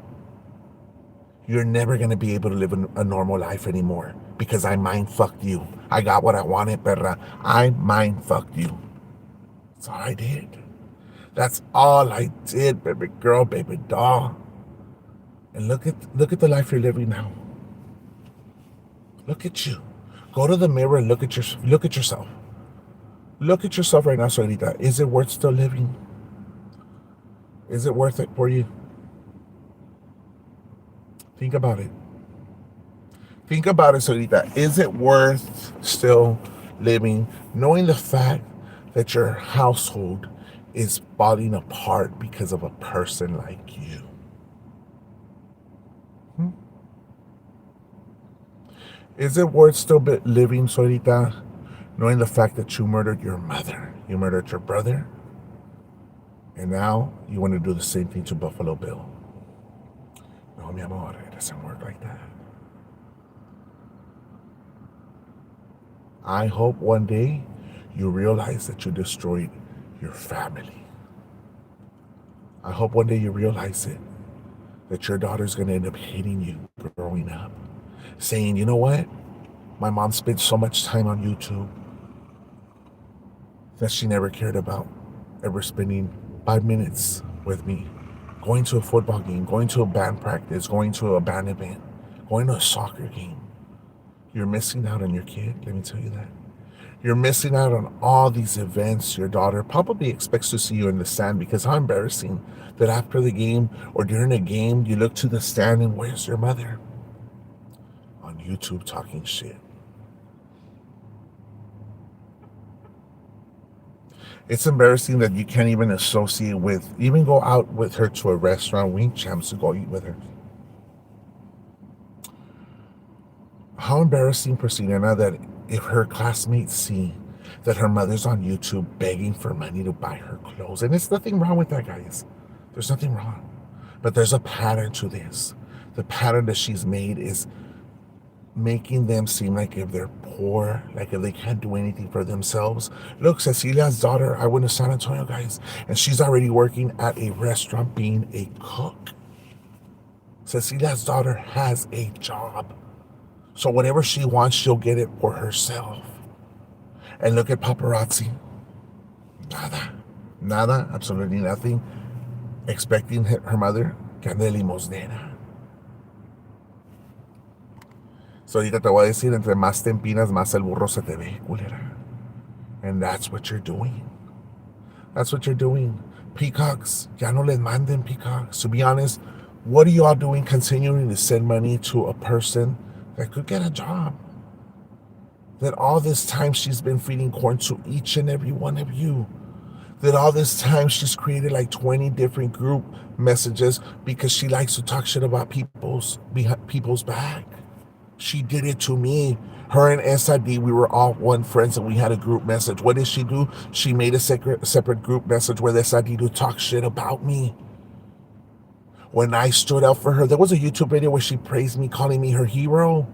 You're never going to be able to live a normal life anymore. Because I mind-fucked you. I got what I wanted, perra. I mind-fucked you. That's all I did. That's all I did, baby girl, baby doll. And look at the life you're living now. Look at you. Go to the mirror and look at yourself. Look at yourself right now, Solita. Is it worth still living? Is it worth it for you? Think about it. Think about it, Solita. Is it worth still living, knowing the fact that your household is falling apart because of a person like you? Hmm? Is it worth still living, Sorita, knowing the fact that you murdered your mother, you murdered your brother, and now you want to do the same thing to Buffalo Bill? No, mi amor, it doesn't work like that. I hope one day you realize that you destroyed your family. I hope one day you realize it, that your daughter's going to end up hating you growing up. Saying, you know what? My mom spent so much time on YouTube that she never cared about ever spending 5 minutes with me. Going to a football game, going to a band practice, going to a band event, going to a soccer game. You're missing out on your kid, let me tell you that. You're missing out on all these events. Your daughter probably expects to see you in the stand, because how embarrassing that after the game or during a game, you look to the stand and where's your mother? On YouTube talking shit. It's embarrassing that you can't even associate with, even go out with her to a restaurant, wing champs to go eat with her. How embarrassing for Selena that if her classmates see that her mother's on YouTube begging for money to buy her clothes. And there's nothing wrong with that, guys. There's nothing wrong. But there's a pattern to this. The pattern that she's made is making them seem like if they're poor, like if they can't do anything for themselves. Look, Cecilia's daughter, I went to San Antonio, guys, and she's already working at a restaurant being a cook. Cecilia's daughter has a job. So whatever she wants, she'll get it for herself. And look at paparazzi. Nada. Nada, absolutely nothing. Expecting her mother que ande limosnera. So ahorita te voy a decir, entre más te empinas, más el burro se te ve, culera. And that's what you're doing. That's what you're doing. Peacocks, ya no les manden peacocks. To be honest, what are y'all doing continuing to send money to a person that could get a job? That all this time she's been feeding corn to each and every one of you. That all this time she's created like 20 different group messages because she likes to talk shit about people's back. She did it to me. Her and SID, we were all one friends and we had a group message. What did she do? She made a separate group message with SID to talk shit about me. When I stood up for her, there was a YouTube video where she praised me, calling me her hero.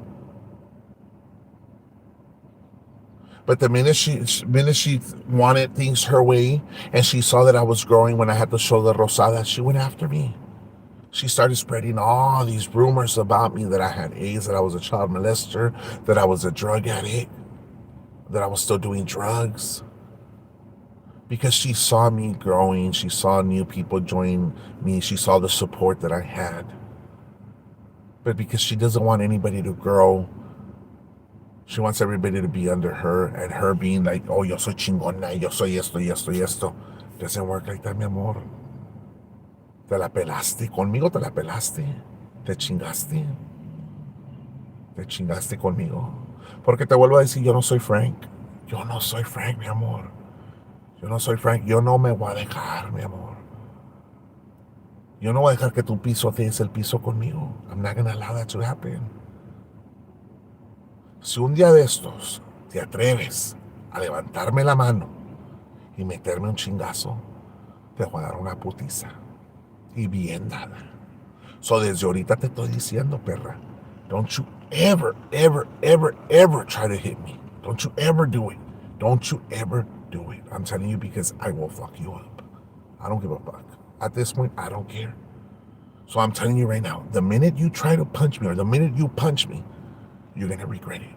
But the minute she wanted things her way and she saw that I was growing when I had to show the rosada, she went after me. She started spreading all these rumors about me, that I had AIDS, that I was a child molester, that I was a drug addict, that I was still doing drugs. Because she saw me growing, she saw new people join me, she saw the support that I had. But because she doesn't want anybody to grow, she wants everybody to be under her, and her being like, oh, yo soy chingona, yo soy esto, y esto, y esto. Doesn't work like that, mi amor. Te la pelaste, conmigo te la pelaste. Te chingaste. Te chingaste conmigo. Porque te vuelvo a decir, yo no soy Frank. Yo no soy Frank, mi amor. Yo no soy Frank. Yo no me voy a dejar, mi amor. Yo no voy a dejar que tu piso pisotees el piso conmigo. I'm not gonna allow that to happen. Si un día de estos te atreves a levantarme la mano y meterme un chingazo, te voy a dar una putiza. Y bien dada. So desde ahorita te estoy diciendo, perra, don't you ever, ever, ever, ever try to hit me. Don't you ever do it. Don't you ever do it. I'm telling you, because I will fuck you up. I don't give a fuck. At this point, I don't care. So I'm telling you right now, the minute you try to punch me, or the minute you punch me, you're going to regret it.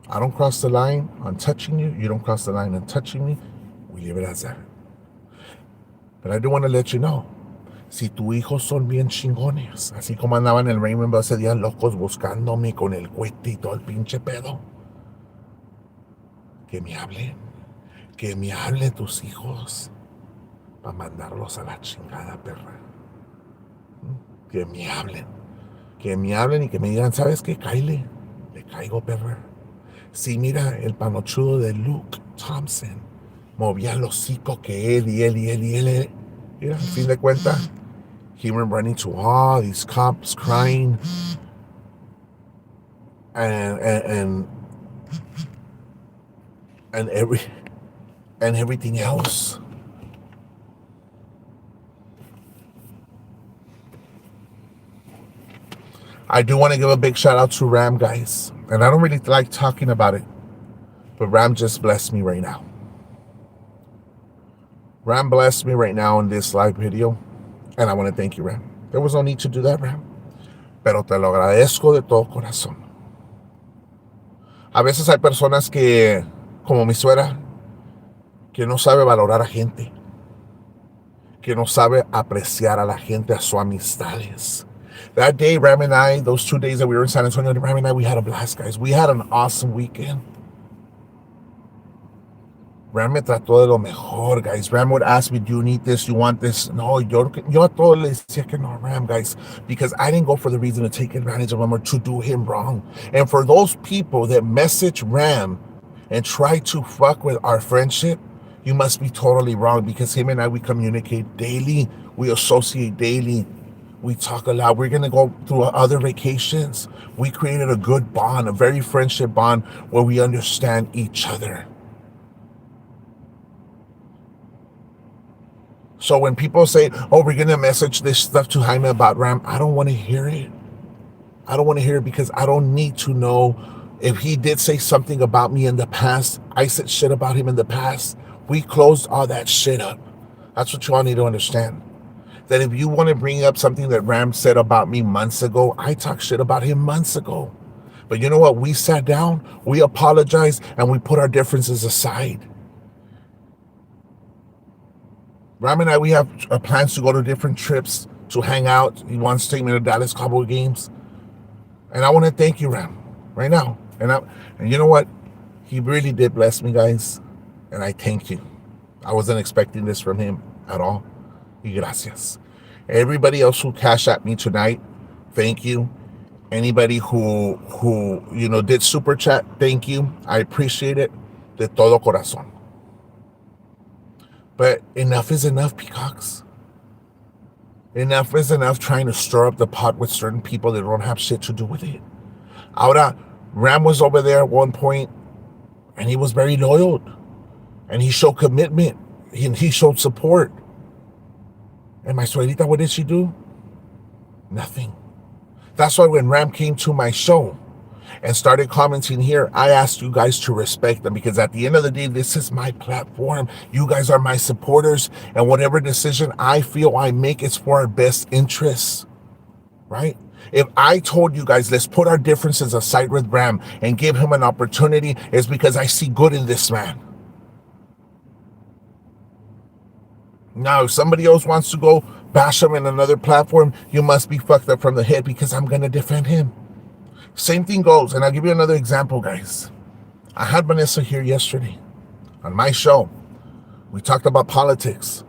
I don't cross the line on touching you. You don't cross the line on touching me. We leave it as that. But I do want to let you know, si tus hijos son bien chingones, así como andaban en el Raymondville ese día locos buscándome con el cohete y todo el pinche pedo, que me hablen tus hijos para mandarlos a la chingada, perra. Que me hablen y que me digan, ¿sabes qué? Cáile, le caigo, perra. Sí, mira, el panochudo de Luke Thompson movía el hocico que él y él y él y él. Mira, al fin de cuentas, he went running to all these cops crying and and and, and everything else. I do want to give a big shout out to Ram, guys. And I don't really like talking about it, but Ram just blessed me right now. Ram blessed me right now in this live video. And I want to thank you, Ram. There was no need to do that, Ram. Pero te lo agradezco de todo corazón. A veces hay personas que, como mi suegra, que no sabe valorar a gente, que no sabe apreciar a la gente, a sus amistades. That day, Ram and I, those 2 days that we were in San Antonio, Ram and I, we had a blast, guys. We had an awesome weekend. Ram me trató de lo mejor, guys. Ram would ask me, do you need this? You want this? No, yo a todo le decía que no, Ram, guys, because I didn't go for the reason to take advantage of him or to do him wrong. And for those people that message Ram and try to fuck with our friendship, you must be totally wrong, because him and I, we communicate daily. We associate daily. We talk a lot. We're going to go through other vacations. We created a good bond, a very friendship bond where we understand each other. So when people say, oh, we're going to message this stuff to Jaime about Ram, I don't want to hear it. I don't want to hear it, because I don't need to know if he did say something about me in the past. I said shit about him in the past. We closed all that shit up. That's what you all need to understand. That if you want to bring up something that Ram said about me months ago, I talked shit about him months ago. But you know what? We sat down, we apologized, and we put our differences aside. Ram and I, we have plans to go to different trips to hang out. He wants to take me to Dallas Cowboy games. And I want to thank you, Ram, right now. And you know what? He really did bless me, guys. And I thank you. I wasn't expecting this from him at all. Y gracias. Everybody else who cashed at me tonight, thank you. Anybody who did super chat, thank you. I appreciate it de todo corazón. But enough is enough, peacocks. Enough is enough trying to stir up the pot with certain people that don't have shit to do with it. Ahora, Ram was over there at one point, and he was very loyal. And he showed commitment. He showed support. And my suegrita, what did she do? Nothing. That's why when Ram came to my show and started commenting here, I asked you guys to respect them, because at the end of the day, this is my platform. You guys are my supporters, and whatever decision I feel I make is for our best interests, right? If I told you guys, let's put our differences aside with Ram and give him an opportunity, it's because I see good in this man. Now, if somebody else wants to go bash him in another platform, you must be fucked up from the head, because I'm going to defend him. Same thing goes, and I'll give you another example, guys. I had Vanessa here yesterday on my show. We talked about politics.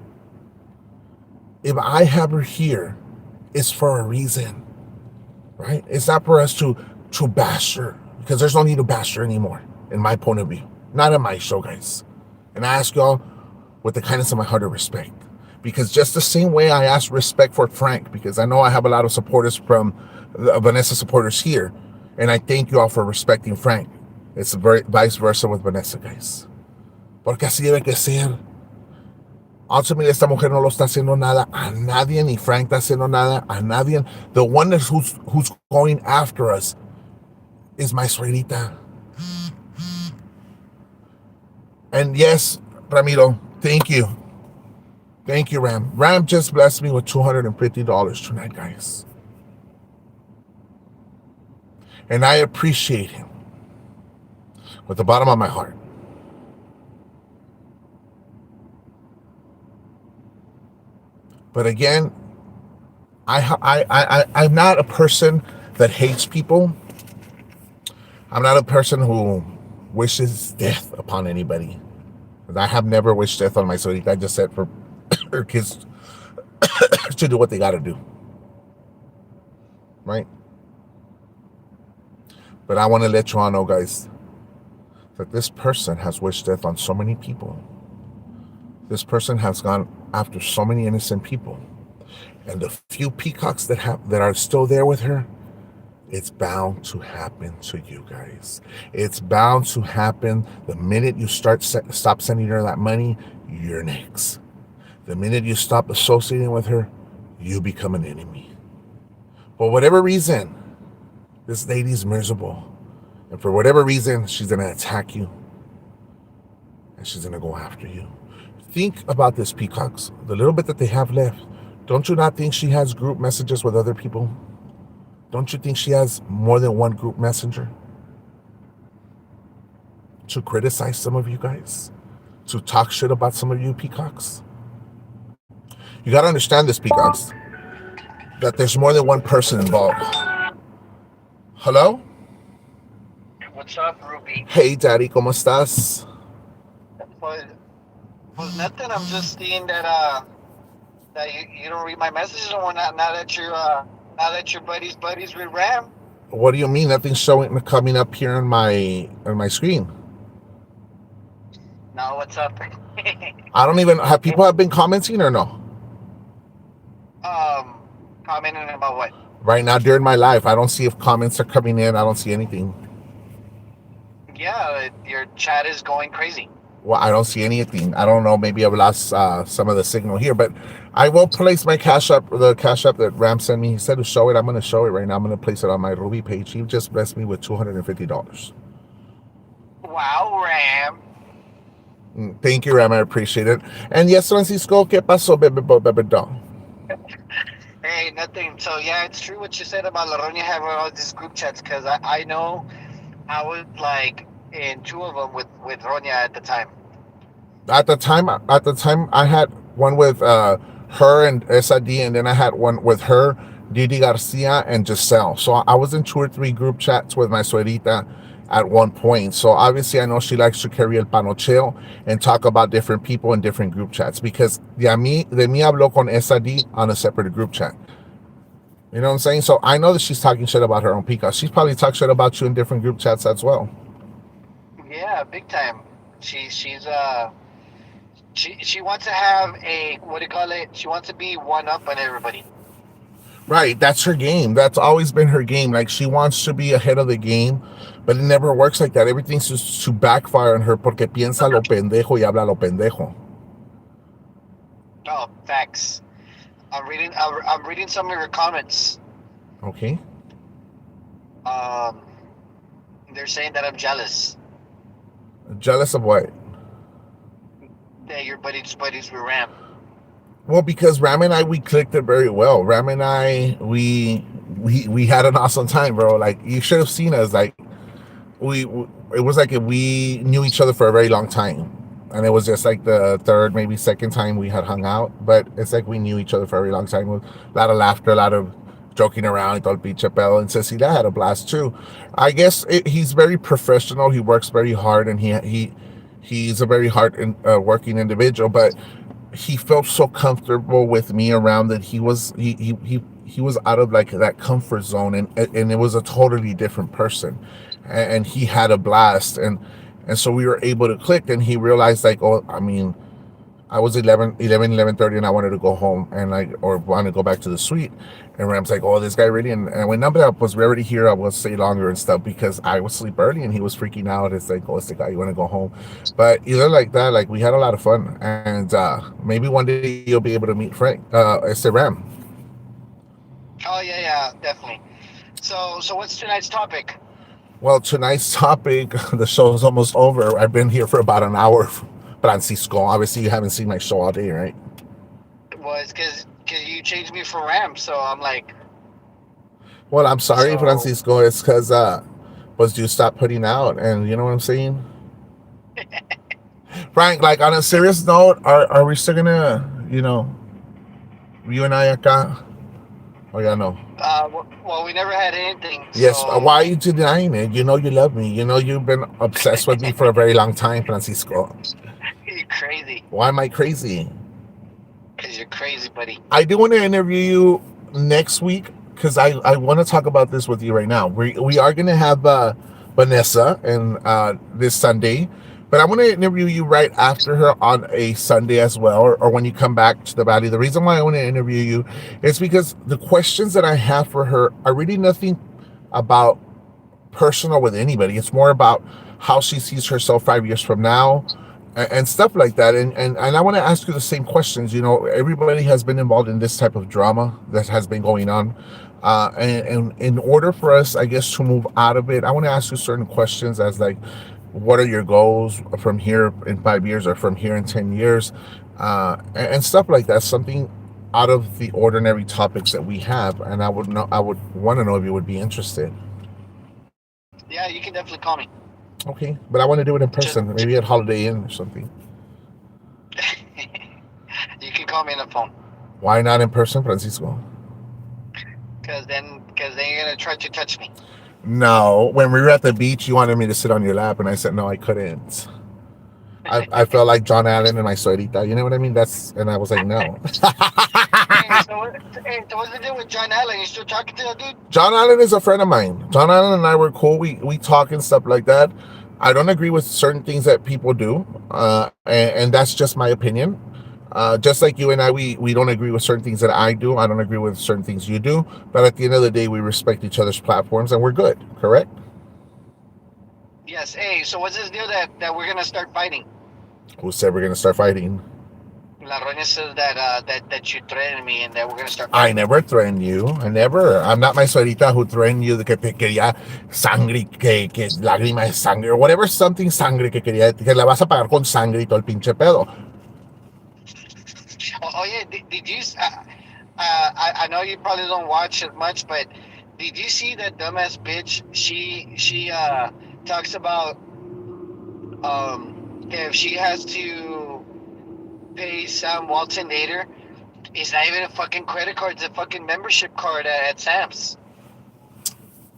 If I have her here, it's for a reason, right? It's not for us to bash her, because there's no need to bash her anymore, in my point of view. Not on my show, guys. And I ask y'all with the kindness of my heart to respect. Because just the same way I ask respect for Frank, because I know I have a lot of supporters from Vanessa supporters here, and I thank you all for respecting Frank. It's very vice versa with Vanessa, guys. Porque así debe que ser. Ultimately, esta mujer no lo está haciendo nada a nadie, ni Frank está haciendo nada a nadie. The one who's going after us is my suegrita. And yes, Ramiro, thank you. Thank you, Ram. Ram just blessed me with $250 tonight, guys. And I appreciate him with the bottom of my heart. But again, I'm not a person that hates people. I'm not a person who wishes death upon anybody. I have never wished death on my suegrita. I just said for her kids to do what they got to do. Right? But I want to let you all know, guys, that this person has wished death on so many people. This person has gone after so many innocent people. And the few peacocks that are still there with her, it's bound to happen to you guys. It's bound to happen the minute you stop sending her that money. You're next. The minute you stop associating with her, you become an enemy. For whatever reason, this lady's miserable. And for whatever reason, she's going to attack you. And she's going to go after you. Think about this, peacocks. The little bit that they have left. Don't you not think she has group messages with other people? Don't you think she has more than one group messenger? To criticize some of you guys? To talk shit about some of you peacocks? You got to understand this, peacocks. That there's more than one person involved. Hello? What's up, Ruby? Hey, Daddy, ¿cómo estás? Well, well, nothing. I'm just seeing that you don't read my messages or whatnot. Now that you're buddies with Ram. What do you mean? Nothing's coming up here on my screen. No, what's up? I don't even have people have been commenting or no? um, Commenting about what? Right now during my live, I don't see if comments are coming in. I don't see anything. Yeah, your chat is going crazy. Well, I don't see anything. I don't know. Maybe I've lost some of the signal here, but I will place my cash app, the cash app that Ram sent me. He said to show it. I'm going to show it right now. I'm going to place it on my Ruby page. He just blessed me with $250. Wow, Ram. Thank you, Ram. I appreciate it. And yes, Francisco, ¿qué pasó, bebe doll? Hey, nothing. So yeah, it's true what you said about Laronia having all these group chats because I know I was like in two of them with Ronya at the time. At the time, I had one with her and SID, and then I had one with her, Didi Garcia, and Giselle. So I was in two or three group chats with my suegrita at one point. So obviously, I know she likes to carry el panocheo and talk about different people in different group chats because de mí habló con SID on a separate group chat. You know what I'm saying? So I know that she's talking shit about her own peacock. She's probably talked shit about you in different group chats as well. Yeah, big time. She wants to have a what do you call it? She wants to be one up on everybody. Right, that's her game. That's always been her game. Like she wants to be ahead of the game, but it never works like that. Everything's just to backfire on her porque piensa lo pendejo y habla lo pendejo. Oh, facts. I'm reading some of your comments. Okay. Um, they're saying that I'm jealous Jealous of what? that your buddies with Ram. Well, because Ram and I we clicked it very well. Ram and I we had an awesome time, bro. Like you should have seen us. Like we it was like if we knew each other for a very long time, and it was just like the third, maybe second time we had hung out. But it's like we knew each other for a very long time. With a lot of laughter, a lot of joking around. Todo el pinche pedo. And Cecilia had a blast too. I guess he's very professional. He works very hard, and he's a very hard working individual. But he felt so comfortable with me around that he was out of like that comfort zone, and it was a totally different person, and he had a blast, and so we were able to click, and he realized like, oh, I mean, I was 11:30, and I wanted to go home and like, or want to go back to the suite. And Ram's like, oh, this guy really, and when number that was already here, I will stay longer and stuff because I would sleep early, and he was freaking out. It's like, oh, it's the guy, you want to go home? But either like that, like we had a lot of fun, and maybe one day you'll be able to meet Frank, it's Ram. Oh yeah, definitely. So what's tonight's topic? Well, tonight's topic, the show's almost over. I've been here for about an hour, Francisco. Obviously, you haven't seen my show all day, right? Was because you changed me for Ram, so I'm like, Well, I'm sorry, so Francisco. It's because was you stop putting out, and you know what I'm saying? Frank, like on a serious note, are we still gonna, you and I acá? Oh yeah, no. well, we never had anything, Yes. so Why are you denying it? You know you love me. You know you've been obsessed with me for a very long time, Francisco. you're crazy. Why am I crazy? Because you're crazy, buddy. I do want to interview you next week because I want to talk about this with you right now. We are gonna have Vanessa, and this Sunday. But I want to interview you right after her on a Sunday as well, or when you come back to the valley. The reason why I want to interview you is because the questions that I have for her are really nothing about personal with anybody. It's more about how she sees herself 5 years from now, and stuff like that. And I want to ask you the same questions. You know, everybody has been involved in this type of drama that has been going on. And in order for us, I guess, to move out of it, I want to ask you certain questions as like, what are your goals from here in 5 years or from here in 10 years? And stuff like that. Something out of the ordinary topics that we have. And I would want to know if you would be interested. Yeah, you can definitely call me. Okay, but I want to do it in Just, person, maybe at Holiday Inn or something. you can call me on the phone. Why not in person, Francisco? Because then you're gonna try to touch me. No, when we were at the beach, you wanted me to sit on your lap, and I said no, I couldn't. I felt like John Allen and my suerita. You know what I mean? And I was like, no. So what's the deal with John Allen? You still talking to that dude? John Allen is a friend of mine. John Allen and I were cool. We talk and stuff like that. I don't agree with certain things that people do, and that's just my opinion. Just like you and I, we don't agree with certain things that I do. I don't agree with certain things you do. But at the end of the day, we respect each other's platforms, and we're good. Correct? Yes. Hey, so what's this deal that we're gonna start fighting? Who said we're gonna start fighting? La Roña says that you threatened me and that we're gonna start I fighting. never threatened you. I never. I'm not my suerita who threatened you de que te quería sangre, que lágrima de sangre, or whatever something sangre que quería, que la vas a pagar con sangre y todo el pinche pedo. Oh yeah, did you? I know you probably don't watch it much, but did you see that dumbass bitch? She talks about if she has to pay Sam Walton later, it's not even a fucking credit card; it's a fucking membership card at Sam's.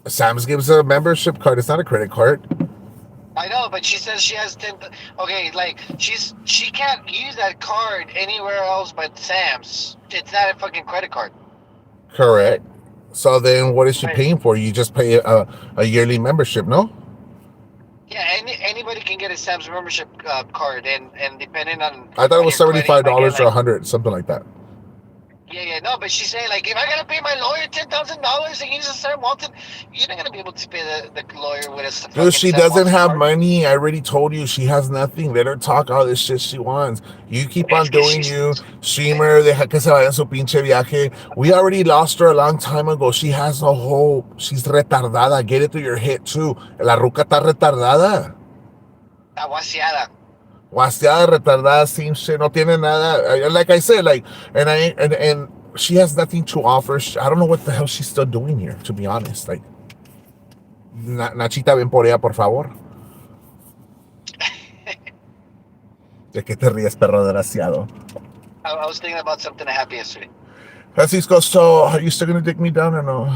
Sam's gives a membership card. It's not a credit card. I know, but she says she has 10. Okay, like she can't use that card anywhere else but Sam's. It's not a fucking credit card. Correct. So then what is she But paying for? You just pay a yearly membership, no? yeah, anybody can get a Sam's membership card, and depending I thought it on was your credit, you might get $75 or like 100, something like that. yeah. No, but she's saying like if I gotta pay my lawyer $10,000 to use a Sam Walton, you're not gonna be able to pay the lawyer with a Dude, fucking she Sam doesn't Walton have card. money. I already told you she has nothing. Let her talk all this shit she wants. You keep on It's because doing she's you. Streamer, deja que se vaya en su pinche viaje. We already lost her a long time ago. She has no hope. She's retardada. Get it through your head too. La ruca está retardada. aguaciada. Wasiados retardada, same shit. No tiene nada. Like I said, like, and she has nothing to offer. I don't know what the hell she's still doing here, to be honest. Like, Nachita, ven por ella, por favor. ¿De qué te ríes, perro desgraciado? I was thinking about something that happened yesterday. Francisco, so are you still gonna dick me down or no?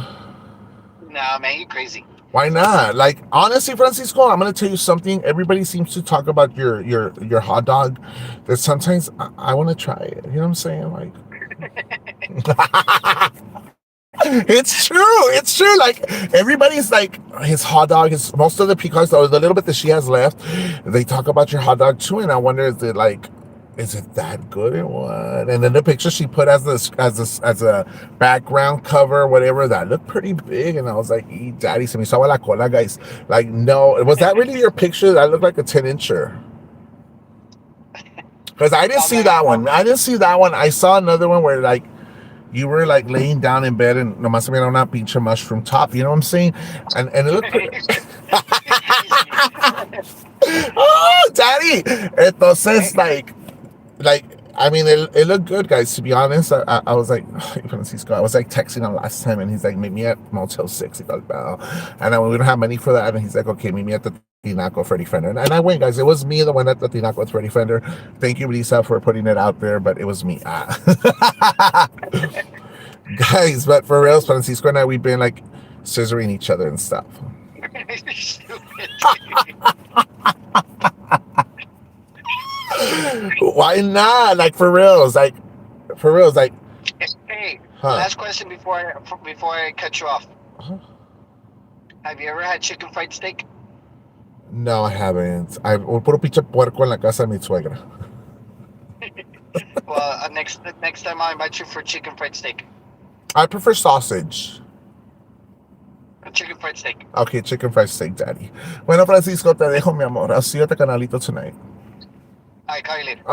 Nah, man, you crazy. Why not? Like, honestly, Francisco, I'm gonna tell you something. Everybody seems to talk about your hot dog. That sometimes I want to try it. You know what I'm saying? Like, it's true. It's true. Like everybody's like his hot dog is most of the peacocks or the little bit that she has left. They talk about your hot dog too, and I wonder is it that good or what? And then the picture she put as a background cover, whatever, that looked pretty big, and I was like, daddy, se me estaba la cola, guys. Like, no, was that really your picture? That looked like a 10-incher. Because I didn't Oh see man, that one. I didn't see that one. I saw another one where like you were like laying down in bed and nomás se mira una pinche mushroom top. You know what I'm saying? And it looked pretty. Oh, daddy. Entonces, like I mean, it looked good, guys. To be honest, I was like, Francisco, I was like texting him last time, and he's like, meet me at Motel 6. And then we don't have money for that, and he's like, okay, meet me at the Tinaco Freddy Fender. And I went, guys. It was me, the one at the Tinaco with Freddy Fender. Thank you, Lisa, for putting it out there, but it was me. Guys, but for real, Francisco and I, we've been like scissoring each other and stuff. Why not? Like for reals, like, hey, huh? last question before I cut you off. Huh? Have you ever had chicken fried steak? No, I haven't. Un puro pinche puerco en la casa de mi suegra. Well, next time I'll invite you for chicken fried steak. I prefer sausage. Chicken fried steak. Okay, chicken fried steak, daddy. Bueno, Francisco, te dejo, mi amor. I'll see you at the canalito tonight. I call you later.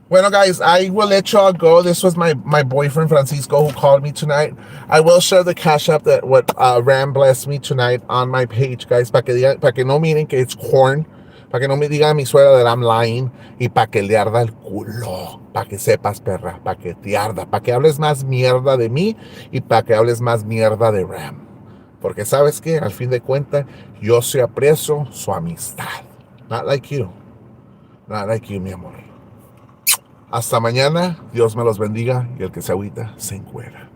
Bueno, guys, I will let y'all go. This was my boyfriend Francisco who called me tonight. I will share the cash app that what Ram blessed me tonight on my page, guys, para que no miren que it's corn, para que no me digan mi suegra that I'm lying, y para que le arda el culo, para que sepas, perra, para que te arda, para que hables más mierda de mí y para que hables más mierda de Ram. Porque sabes que, al fin de cuentas, yo sí aprecio su amistad. Not like you. Not like you, mi amor. Hasta mañana, Dios me los bendiga y el que se agüita se encuera.